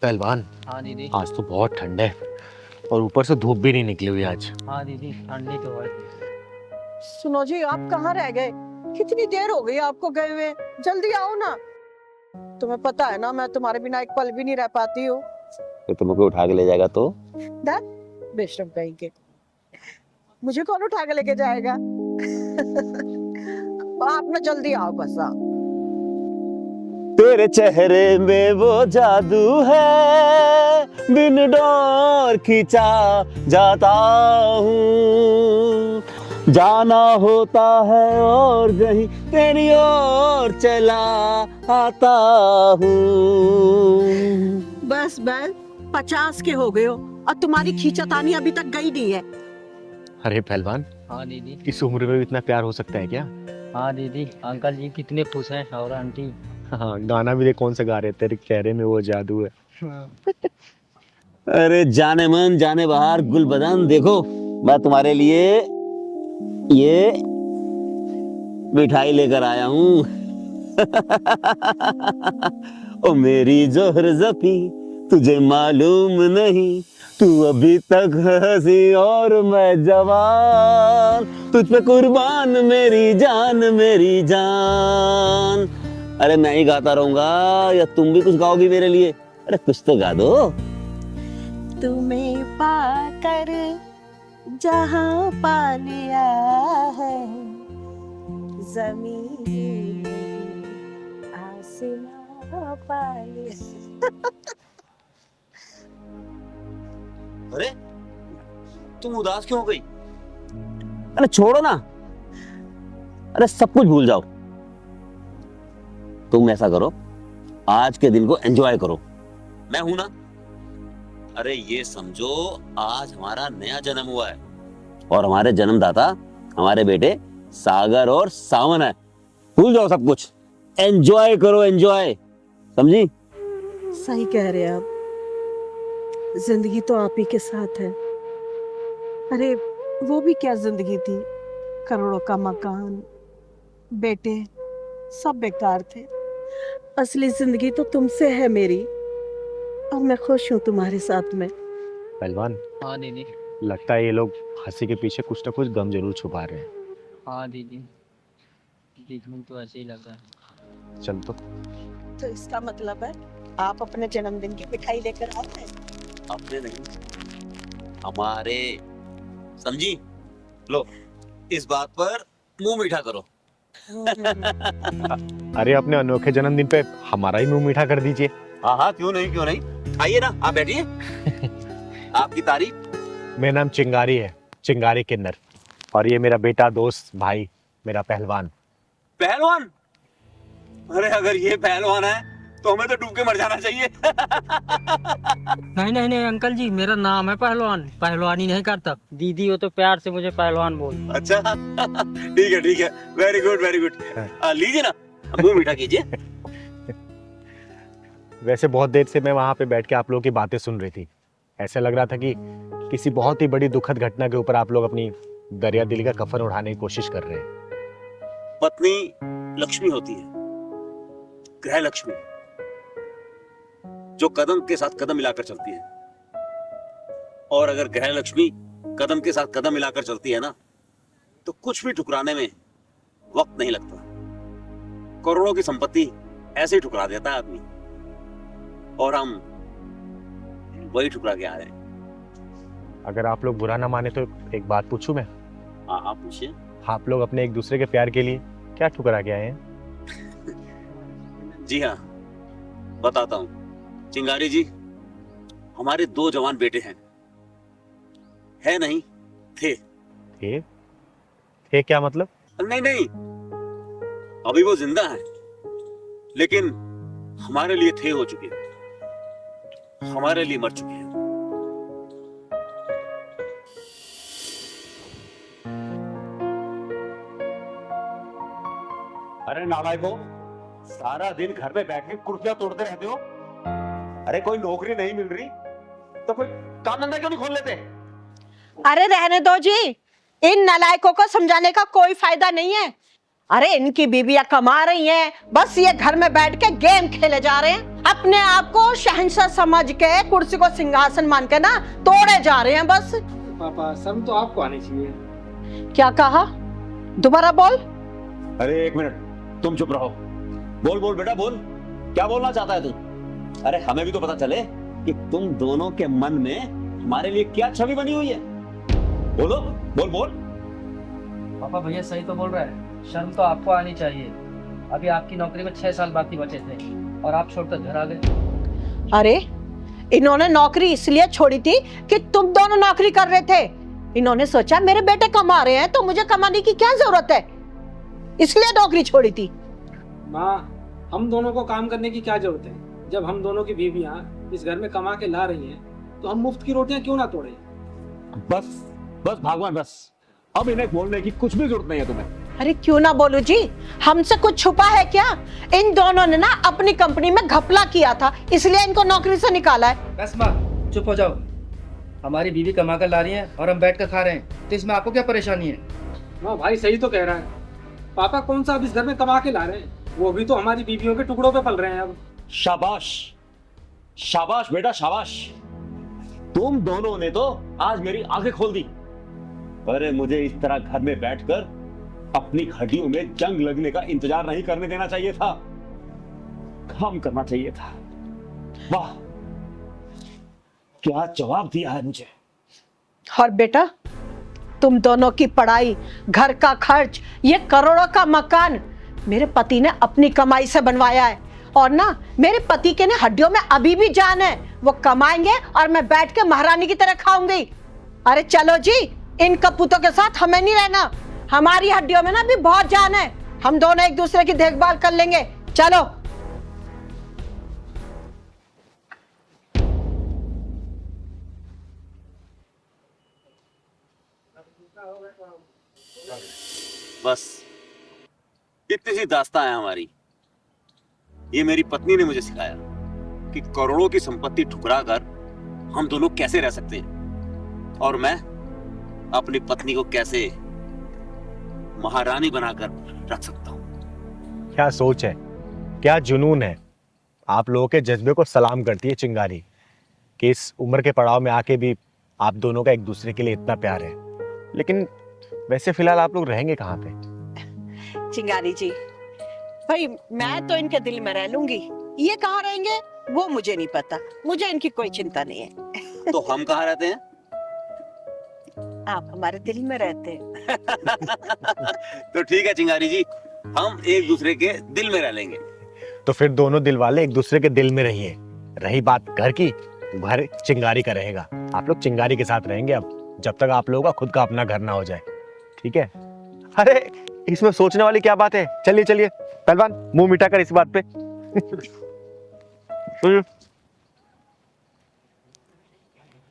पहलवान, हाँ दीदी। आज तो बहुत ठंड है और ऊपर से धूप भी नहीं निकली हुई आज। हाँ दीदी, ठंडी तो है। सुनो जी, आप कहाँ रह गए? कितनी देर हो गई आपको गए हुए, जल्दी आओ ना। तुम्हें पता है ना, मैं तुम्हारे बिना एक पल भी नहीं रह पाती हूँ। तो तुमको उठा के ले जाएगा तो? बेशरम कहीं के, मुझे कौन उठा के लेके जाएगा? आप ना जल्दी आओ बस आप। तेरे चेहरे में वो जादू है, बिन डोर खींचा जाता हूँ, जाना होता है और कहीं तेरी ओर चला आता हूँ। बस 50 के हो गए हो और तुम्हारी खींचातानी अभी तक गई नहीं है। अरे पहलवान, हाँ दीदी। इस उम्र में भी इतना प्यार हो सकता है क्या? हाँ दीदी, अंकल जी कितने खुश हैं और आंटी। हाँ, गाना भी देख कौन सा गा रहे हैं, तेरे चेहरे में वो जादू है। अरे जाने मन जाने बाहर गुल बदन, देखो मैं तुम्हारे लिए ये मिठाई लेकर आया हूँ। ओ मेरी जोहर जफी, तुझे मालूम नहीं, तू अभी तक हंसी और मैं जवान, तुझ पे कुर्बान मेरी जान मेरी जान। अरे मैं ही गाता रहूंगा या तुम भी कुछ गाओगी मेरे लिए? अरे कुछ तो गा दो। तुम्हें पाकर जहां पा लिया है, ज़मीन आसमां पा लिया। अरे तुम उदास क्यों हो गई? अरे छोड़ो ना, अरे सब कुछ भूल जाओ। तुम ऐसा करो, आज के दिन को एंजॉय करो, मैं हूं ना। अरे ये समझो आज हमारा नया जन्म हुआ है और हमारे जन्मदाता हमारे बेटे सागर और सावन है। भूल जाओ सब कुछ, एंजॉय करो, एंजॉय, समझी? सही कह रहे हैं आप, जिंदगी तो आप ही के साथ है। अरे वो भी क्या जिंदगी थी, करोड़ों का मकान, बेटे, सब बेकार थे। असली जिंदगी तो तुमसे है मेरी, और मैं खुश हूँ तुम्हारे साथ में। पहलवान, हाँ दीदी। लगता है ये लोग हंसी के पीछे कुछ ना कुछ गम जरूर छुपा रहे हैं। हाँ दीदी, देखने तो ऐसे ही लग रहा है। चल तो इसका मतलब है आप अपने जन्मदिन की मिठाई लेकर आते हैं? अपने नहीं, हमारे, समझी? लो, इस बात पर मुंह मीठा करो। अरे अपने अनोखे जन्मदिन पे हमारा ही मुंह मीठा कर दीजिए। हाँ हाँ, क्यों नहीं क्यों नहीं, आइए ना, आप बैठिए। आपकी तारीफ। मेरा नाम चिंगारी है, चिंगारी किन्नर, और ये मेरा बेटा, दोस्त, भाई, मेरा पहलवान। पहलवान? अरे अगर ये पहलवान है तो हमें तो डूब के मर जाना चाहिए। नहीं नहीं नहीं अंकल जी, मेरा नाम है पहलवान, पहलवानी नहीं करता। दीदी हो तो प्यार से मुझे पहलवान बोल। अच्छा ठीक है, वेरी गुड वेरी गुड। लीजिए ना, मुंह मीठा कीजिए। वैसे बहुत देर से मैं वहां पे बैठ के आप लोगों की बातें सुन रही थी। ऐसा लग रहा था कि किसी बहुत ही बड़ी दुखद घटना के ऊपर आप लोग अपनी दरिया दिली का कफन उठाने की कोशिश कर रहे हैं। पत्नी लक्ष्मी होती है, ग्रह लक्ष्मी, जो कदम के साथ कदम मिलाकर चलती है। और अगर ग्रह लक्ष्मी कदम के साथ कदम मिलाकर चलती है ना, तो कुछ भी ठुकराने में वक्त नहीं लगता। करोड़ों की संपत्ति ऐसे ही ठुकरा देता है आदमी, और हम वही ठुकरा के आ रहे हैं। अगर आप लोग बुरा ना माने तो एक बात पूछूं मैं? हाँ आप पूछिए। आप लोग अपने एक दूसरे के प्यार के लिए क्या ठुकरा के आए हैं? जी हाँ, बताता हूँ। चिंगारी जी, हमारे 2 जवान बेटे हैं। है नहीं, थे। थे क्या मतलब? नहीं, अभी वो जिंदा है, लेकिन हमारे लिए थे हो चुके हैं, हमारे लिए मर चुके हैं। अरे नालायकों, सारा दिन घर में बैठ के कुर्सियां तोड़ते रहते हो। अरे कोई नौकरी नहीं मिल रही तो कोई काम धंधा क्यों नहीं खोल लेते? अरे रहने दो जी, इन नालायकों को समझाने का कोई फायदा नहीं है। अरे इनकी बीबियां कमा रही हैं, बस ये घर में बैठ के गेम खेले जा रहे हैं। अपने आप को शहंशाह समझ के कुर्सी को सिंहासन मान के ना तोड़े जा रहे हैं बस। पापा शर्म तो आपको आनी चाहिए। क्या कहा? दोबारा बोल। अरे एक मिनट, तुम चुप रहो। बोल बोल बेटा बोल, क्या बोलना चाहता है तू? अरे हमें भी तो पता चले कि तुम दोनों के मन में हमारे लिए क्या छवि बनी हुई है। बोलो, बोल बोल। पापा भैया सही तो बोल रहा है, शर्म तो आपको आनी चाहिए। अभी आपकी नौकरी में 6 साल बाकी बचे थे और आप छोड़कर घर आ गए। अरे इन्होंने नौकरी इसलिए छोड़ी थी कि तुम दोनों नौकरी कर रहे थे। इन्होंने सोचा मेरे बेटे कमा रहे हैं तो मुझे कमाने की क्या जरूरत है, इसलिए नौकरी छोड़ी थी। माँ, हम दोनों को काम करने की क्या जरूरत है? जब हम दोनों की बीवियां इस घर में कमा के ला रही हैं, तो हम मुफ्त की रोटियां क्यों ना तोड़ें? बस बस भगवान बस, अब इन्हें बोलने की कुछ भी जरूरत नहीं है तुम्हें। अरे क्यों ना बोलू जी, हमसे कुछ छुपा है क्या? इन दोनों ने ना अपनी कंपनी में घपला किया था, इसलिए इनको नौकरी से निकाला है। बस माँ चुप हो जाओ। हमारी बीवी कमा कर ला रही है और हम बैठ कर खा रहे हैं, तो इसमें आपको क्या परेशानी है? माँ भाई सही तो कह रहा है। पापा कौन सा अब इस घर में कमा के ला रहे हैं, वो भी तो हमारी बीवियों के टुकड़ों पे पल रहे हैं अब। शाबाश शाबाश बेटा शाबाश, तुम दोनों ने तो आज मेरी आंखें खोल दी। अरे मुझे इस तरह घर में बैठकर अपनी हड्डियों में जंग लगने का इंतजार नहीं करने देना चाहिए था, काम करना चाहिए था। वाह, क्या जवाब दिया है मुझे। और बेटा तुम दोनों की पढ़ाई, घर का खर्च, ये करोड़ों का मकान मेरे पति ने अपनी कमाई से बनवाया है। और ना मेरे पति के ने हड्डियों में अभी भी जान है, वो कमाएंगे और मैं बैठ के महारानी की तरह खाऊंगी। अरे चलो जी, इन कपूतों के साथ हमें नहीं रहना, हमारी हड्डियों में ना भी बहुत जान है, हम दोनों एक दूसरे की देखभाल कर लेंगे। चलो। बस इतनी सी दास्तां है हमारी। ये मेरी पत्नी ने मुझे सिखाया कि करोड़ों की संपत्ति ठुकरा कर हम दोनों कैसे रह सकते हैं, और मैं अपनी पत्नी को कैसे महारानी बनाकर रख सकता हूं। क्या सोच है, क्या जुनून है। आप लोगों के जज्बे को सलाम करती है चिंगारी कि इस उम्र के पड़ाव में आके भी आप दोनों का एक दूसरे के लिए इतना प्यार है। लेकिन वैसे फिलहाल आप लोग रहेंगे कहाँ पे? चिंगारी जी, भाई मैं तो इनके दिल में रह लूंगी, ये कहाँ रहेंगे वो मुझे नहीं पता, मुझे इनकी कोई चिंता नहीं है। तो हम कहाँ रहते हैं? आप हमारे दिल में रहते हैं। तो ठीक है चिंगारी जी, हम एक दूसरे के दिल में रह लेंगे। तो फिर दोनों दिल वाले एक दूसरे के दिल में रहिए। रही बात घर की, घर चिंगारी का रहेगा। आप लोग चिंगारी के साथ रहेंगे अब, जब तक आप लोगों का खुद का अपना घर ना हो जाए, ठीक है? अरे इसमें सोचने वाली क्या बात है। चलिए चलिए पहलवान, मुंह मिटा कर इस बात पे।